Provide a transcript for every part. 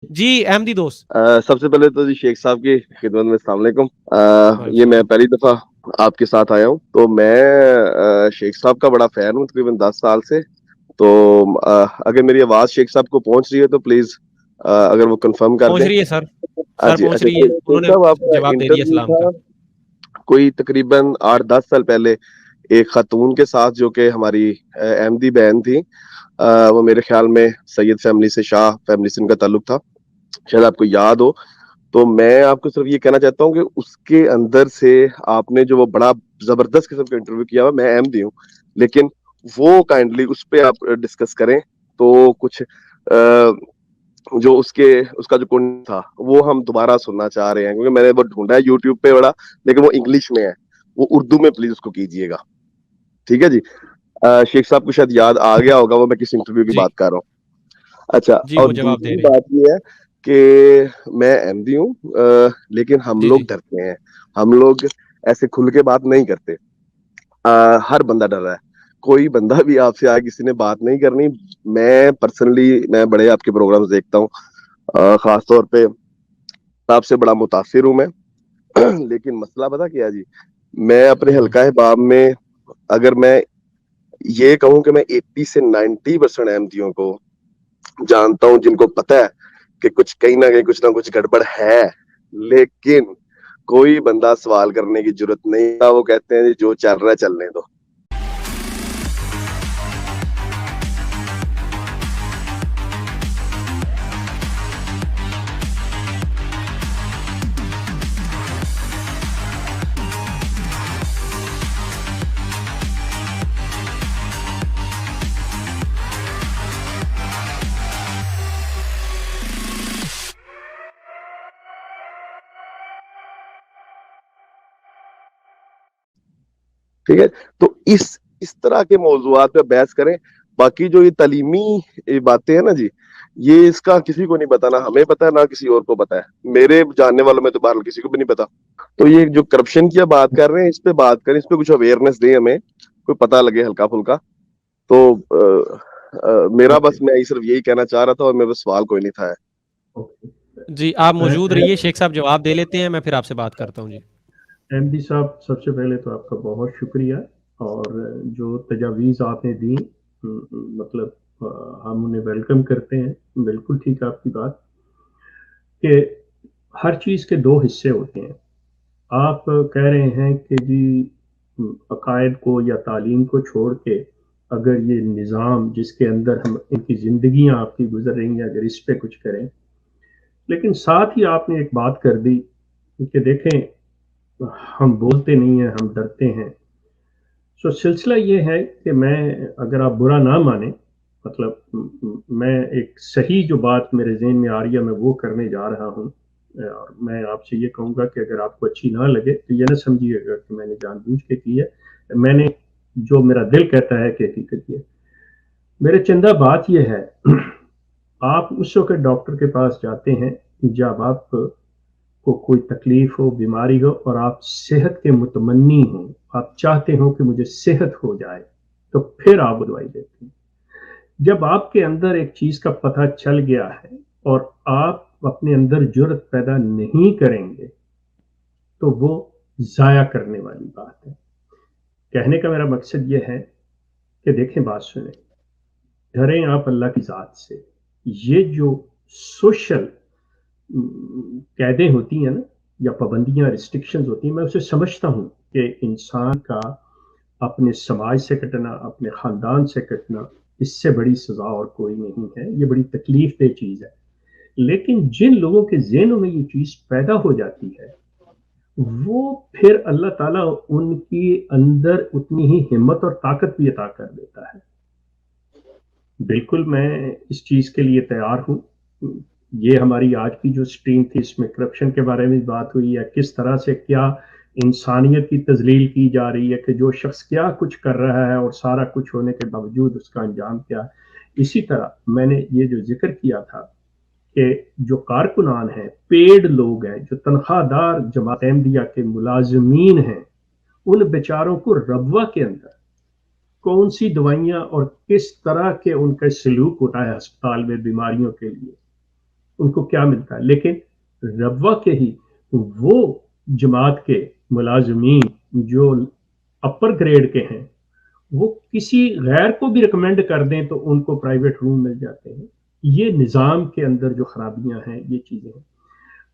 جی احمدی دوست. سب سے پہلے تو جی شیخ صاحب کی خدمت میں السلام علیکم. یہ میں السلام. پہلی دفعہ آپ کے ساتھ آیا ہوں. تو میں شیخ صاحب کا بڑا فین ہوں تقریباً 10 سال سے. تو اگر میری آواز شیخ صاحب کو پہنچ رہی ہے تو پلیز اگر وہ کنفرم کر پہنچ دیں. رہی ہے سر. سر جی پہنچ اچھا رہی ہے, انہوں شیخ نے صاحب آپ کا جواب دے دیا انٹرویو سلام کا. تھا کوئی تقریباً 8-10 سال پہلے ایک خاتون کے ساتھ جو کہ ہماری احمدی بہن تھی. وہ میرے خیال میں سید فیملی سے, شاہ فیملی سے ان کا تعلق تھا, شاید آپ کو یاد ہو. تو میں آپ کو صرف یہ کہنا چاہتا ہوں کہ اس کے اندر سے آپ نے جو وہ بڑا زبردست قسم کا انٹرویو کیا ہوا, میں احمدی ہوں لیکن وہ کائنڈلی اس پہ آپ ڈسکس کریں تو کچھ جو اس کا جو کنٹ تھا وہ ہم دوبارہ سننا چاہ رہے ہیں, کیونکہ میں نے وہ ڈھونڈا ہے یوٹیوب پہ بڑا, لیکن وہ انگلش میں ہے. وہ اردو میں پلیز اس کو کیجیے گا, ٹھیک ہے جی. شیخ صاحب کو شاید یاد آ گیا ہوگا, وہ میں کس انٹرویو کی جی بات کر رہا ہوں. اچھا, جی اور وہ جواب دے دوسری رہے ہیں. بات یہ ہے کہ میں احمدی ہوں لیکن ہم جی لوگ جی ڈرتے ہیں. ہم لوگ ایسے کھل کے بات نہیں کرتے. ہر بندہ ڈر رہا ہے. کوئی بندہ بھی آپ سے آئے کسی نے بات نہیں کرنی. میں پرسنلی میں بڑے آپ کے پروگرامز دیکھتا ہوں, خاص طور پہ آپ سے بڑا متاثر ہوں میں. لیکن مسئلہ پتا کیا جی, میں اپنے حلقہ باب میں اگر میں یہ کہوں کہ میں 80 سے 90% احمدیوں کو جانتا ہوں جن کو پتا ہے کہ کچھ کہیں نہ کہیں کچھ نہ کچھ گڑبڑ ہے, لیکن کوئی بندہ سوال کرنے کی ضرورت نہیں تھا. وہ کہتے ہیں جو چل رہا ہے چلنے دو. ٹھیک ہے, تو اس طرح کے موضوعات پہ بحث کریں. باقی جو یہ تعلیمی باتیں ہیں نا جی, یہ اس کا کسی کو نہیں پتا, نہ ہمیں پتا ہے نہ کسی اور کو پتا ہے. میرے جاننے والوں میں تو بہرحال کسی کو بھی نہیں پتا. تو یہ جو کرپشن کی بات کر رہے ہیں اس پہ بات کریں, اس پہ کچھ اویئرنیس دیں, ہمیں کوئی پتہ لگے ہلکا پھلکا. تو میرا بس میں صرف یہی کہنا چاہ رہا تھا, اور میرا سوال کوئی نہیں تھا. جی آپ موجود رہیے, شیخ صاحب جواب دے لیتے ہیں, میں پھر آپ سے بات کرتا ہوں. جی احمدی صاحب, سب سے پہلے تو آپ کا بہت شکریہ, اور جو تجاویز آپ نے دی مطلب ہم انہیں ویلکم کرتے ہیں. بالکل ٹھیک ہے آپ کی بات کہ ہر چیز کے دو حصے ہوتے ہیں. آپ کہہ رہے ہیں کہ جی عقائد کو یا تعلیم کو چھوڑ کے اگر یہ نظام جس کے اندر ہم ان کی زندگیاں آپ کی گزر رہی ہیں اگر اس پہ کچھ کریں, لیکن ساتھ ہی آپ نے ایک بات کر دی کہ دیکھیں ہم بولتے نہیں ہیں, ہم ڈرتے ہیں. سو سلسلہ یہ ہے کہ میں, اگر آپ برا نہ مانیں, مطلب میں ایک صحیح جو بات میرے ذہن میں آ رہی ہے میں وہ کرنے جا رہا ہوں. اور میں آپ سے یہ کہوں گا کہ اگر آپ کو اچھی نہ لگے تو یہ نہ سمجھیے گا کہ میں نے جان بوجھ کے کی ہے. میں نے جو میرا دل کہتا ہے کہ حقیقت یہ میرے چندہ بات یہ ہے, آپ اس وقت ڈاکٹر کے پاس جاتے ہیں جب آپ کو کوئی تکلیف ہو, بیماری ہو, اور آپ صحت کے متمنی ہوں, آپ چاہتے ہو کہ مجھے صحت ہو جائے, تو پھر آپ دوائی دیتے ہیں. جب آپ کے اندر ایک چیز کا پتہ چل گیا ہے اور آپ اپنے اندر جرأت پیدا نہیں کریں گے تو وہ ضائع کرنے والی بات ہے. کہنے کا میرا مقصد یہ ہے کہ دیکھیں, بات سنیں, ڈریں آپ اللہ کی ذات سے. یہ جو سوشل قیدیں ہوتی ہیں نا, یا پابندیاں, ریسٹرکشنز ہوتی ہیں, میں اسے سمجھتا ہوں کہ انسان کا اپنے سماج سے کٹنا, اپنے خاندان سے کٹنا, اس سے بڑی سزا اور کوئی نہیں ہے. یہ بڑی تکلیف دہ چیز ہے. لیکن جن لوگوں کے ذہنوں میں یہ چیز پیدا ہو جاتی ہے وہ پھر اللہ تعالیٰ ان کی اندر اتنی ہی ہمت اور طاقت بھی عطا کر دیتا ہے. بالکل میں اس چیز کے لیے تیار ہوں. یہ ہماری آج کی جو سٹریم تھی اس میں کرپشن کے بارے میں بات ہوئی ہے, کس طرح سے کیا انسانیت کی تذلیل کی جا رہی ہے کہ جو شخص کیا کچھ کر رہا ہے اور سارا کچھ ہونے کے باوجود اس کا انجام کیا. اسی طرح میں نے یہ جو ذکر کیا تھا کہ جو کارکنان ہیں, پیڈ لوگ ہیں, جو تنخواہ دار جماعت احمدیہ کے ملازمین ہیں, ان بیچاروں کو ربوہ کے اندر کون سی دوائیاں اور کس طرح کے ان کا سلوک ہوتا ہے ہسپتال میں بیماریوں کے لیے, ان کو کیا ملتا ہے. لیکن ربوہ کے ہی وہ جماعت کے ملازمین جو اپر گریڈ کے ہیں وہ کسی غیر کو بھی ریکمینڈ کر دیں تو ان کو پرائیویٹ روم مل جاتے ہیں. یہ نظام کے اندر جو خرابیاں ہیں یہ چیزیں ہیں.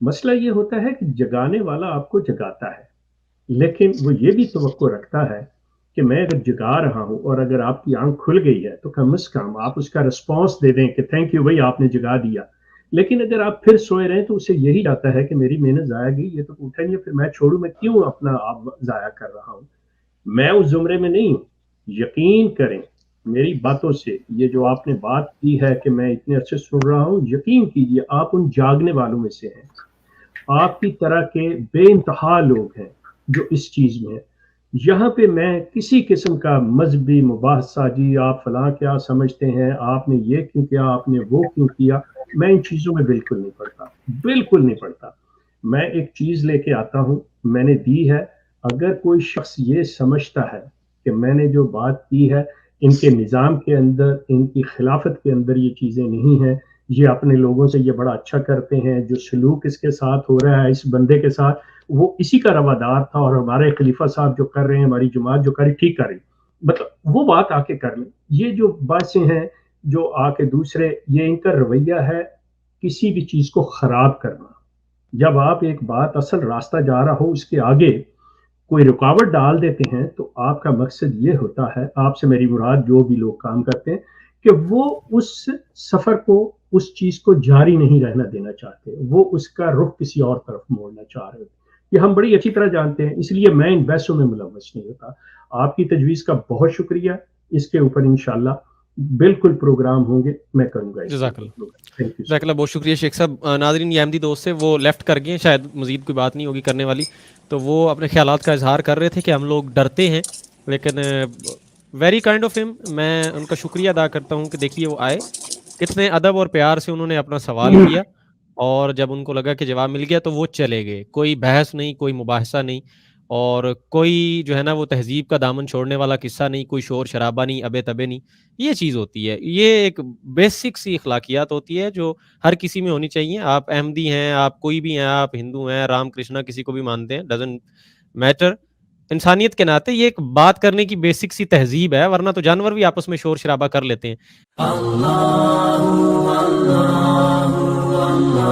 مسئلہ یہ ہوتا ہے کہ جگانے والا آپ کو جگاتا ہے لیکن وہ یہ بھی توقع رکھتا ہے کہ میں اگر جگا رہا ہوں اور اگر آپ کی آنکھ کھل گئی ہے تو کم از کم آپ اس کا رسپانس دے دیں کہ تھینک یو بھائی آپ نے جگا دیا. لیکن اگر آپ پھر سوئے رہیں تو اسے یہی جاتا ہے کہ میری محنت ضائع گئی, یہ تو اٹھا نہیں, پھر میں چھوڑوں, میں کیوں اپنا آپ ضائع کر رہا ہوں. میں اس زمرے میں نہیں ہوں. یقین کریں میری باتوں سے, یہ جو آپ نے بات کی ہے کہ میں اتنے عرصے سن رہا ہوں, یقین کیجئے آپ ان جاگنے والوں میں سے ہیں. آپ کی طرح کے بے انتہا لوگ ہیں جو اس چیز میں ہیں. یہاں پہ میں کسی قسم کا مذہبی مباحثہ, جی آپ فلاں کیا سمجھتے ہیں, آپ نے یہ کیوں کیا, آپ نے وہ کیوں کیا, میں ان چیزوں میں بالکل نہیں پڑتا, بالکل نہیں پڑتا. میں ایک چیز لے کے آتا ہوں, میں نے دی ہے. اگر کوئی شخص یہ سمجھتا ہے کہ میں نے جو بات کی ہے ان کے نظام کے اندر, ان کی خلافت کے اندر یہ چیزیں نہیں ہیں, یہ اپنے لوگوں سے یہ بڑا اچھا کرتے ہیں, جو سلوک اس کے ساتھ ہو رہا ہے اس بندے کے ساتھ وہ اسی کا روادار تھا, اور ہمارے خلیفہ صاحب جو کر رہے ہیں, ہماری جماعت جو کر رہی ٹھیک کر رہی, مطلب وہ بات آ کے کر لیں. یہ جو باتیں ہیں جو آ کے دوسرے, یہ ان کا رویہ ہے کسی بھی چیز کو خراب کرنا. جب آپ ایک بات اصل راستہ جا رہا ہو اس کے آگے کوئی رکاوٹ ڈال دیتے ہیں تو آپ کا مقصد یہ ہوتا ہے, آپ سے میری مراد جو بھی لوگ کام کرتے ہیں, کہ وہ اس سفر کو, اس چیز کو جاری نہیں رہنا دینا چاہتے, وہ اس کا رخ کسی اور طرف موڑنا چاہ رہے ہوتے. یہ ہم بڑی اچھی طرح جانتے ہیں, اس لیے میں ان بحثوں میں ملوث نہیں ہوتا. آپ کی تجویز کا بہت شکریہ, اس کے اوپر انشاءاللہ بالکل پروگرام ہوں گے, میں کروں گا. جزاک اللہ بہت شکریہ شیخ صاحب. ناظرین یہ احمدی دوست سے وہ لیفٹ کر گئے, شاید مزید کوئی بات نہیں ہوگی کرنے والی, تو وہ اپنے خیالات کا اظہار کر رہے تھے کہ ہم لوگ ڈرتے ہیں, لیکن ویری کائنڈ آف ہم, میں ان کا شکریہ ادا کرتا ہوں کہ دیکھیے وہ آئے, کتنے ادب اور پیار سے انہوں نے اپنا سوال کیا, اور جب ان کو لگا کہ جواب مل گیا تو وہ چلے گئے. کوئی بحث نہیں, کوئی مباحثہ نہیں, اور کوئی جو ہے نا وہ تہذیب کا دامن چھوڑنے والا قصہ نہیں, کوئی شور شرابہ نہیں, ابے تبے نہیں. یہ چیز ہوتی ہے, یہ ایک بیسک سی اخلاقیات ہوتی ہے جو ہر کسی میں ہونی چاہیے. آپ احمدی ہیں, آپ کوئی بھی ہیں, آپ ہندو ہیں, رام کرشنا کسی کو بھی مانتے ہیں, ڈزنٹ میٹر. انسانیت کے ناطے یہ ایک بات کرنے کی بیسک سی تہذیب ہے, ورنہ تو جانور بھی آپس میں شور شرابہ کر لیتے ہیں. اللہ اللہ اللہ